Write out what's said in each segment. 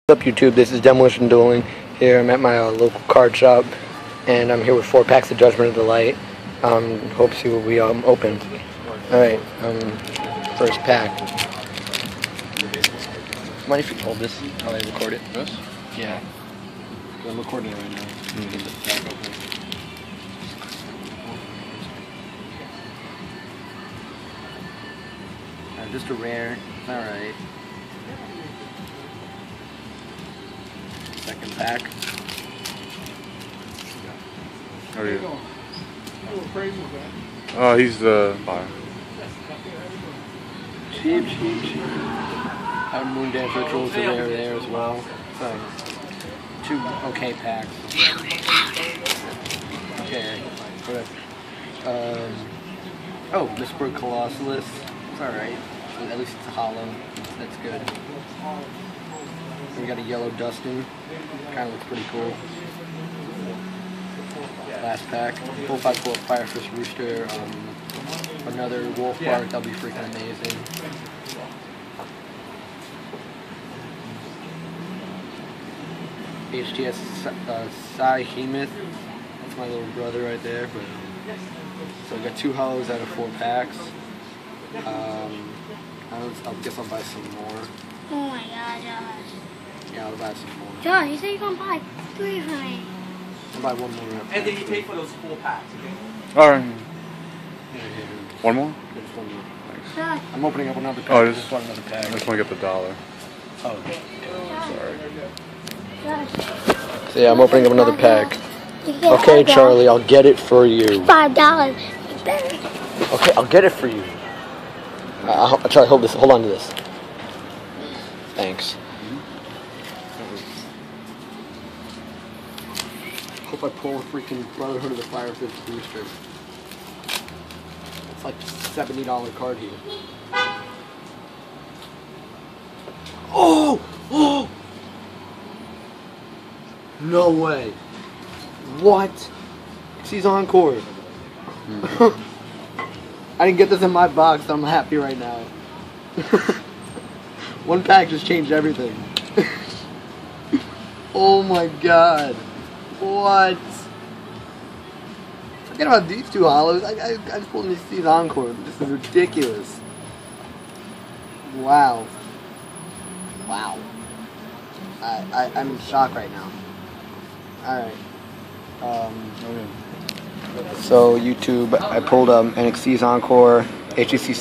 What's up, YouTube? This is Demolition Dueling. Here I'm at my local card shop, and I'm here with 4 packs of Judgment of the Light. Hope to see what we open. Alright, first pack. Mind if you hold this while I record it? This? Yeah. I'm recording it right now. Let me get the pack open. Just a rare. Alright. Second pack. How are you? Oh, he's the buyer. Cheap. Moon Dance Rituals are there as well. So, 2 okay packs. Okay. Oh, Mr. Colossus. It's alright. At least it's a hollow. That's good. We got a yellow Dustin. Kind of looks pretty cool. Last pack. 4x4 Firefish Rooster. Another Wolf Bark. That'll be freaking amazing. HTS Behemoth. That's my little brother right there. But so we got 2 hollows out of 4 packs. I guess I'll buy some more. Oh my god, Josh. Yeah, I'll buy some more. Josh, you said you're gonna buy 3 for me. I'll buy 1 more. And then you pay for those 4 packs, okay? Alright. Yeah. One more? Just 1 more. Thanks. Josh, I'm opening up another pack. Oh, just want another pack. I just want to get the dollar. Oh. Sorry. Josh. So yeah, I'm opening up another pack. You get Okay, $5. Charlie, I'll get it for you. $5. Okay, I'll get it for you. I'll try to hold on to this. Thanks. Hope I pull a freaking Brotherhood of the Firefish Booster. It's like $70 card here. Oh! No way. What? She's Encore. I didn't get this in my box, so I'm happy right now. 1 pack just changed everything. Oh my god. What? Forget about these 2 hollows. I just pulled these Encore. This is ridiculous. Wow. I'm in shock right now. Alright. So YouTube, I pulled NXT's Encore, HEC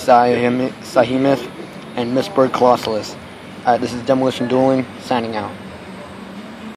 Behemoth, and Miss Bird Colossus. Alright, this is Demolition Dueling, signing out.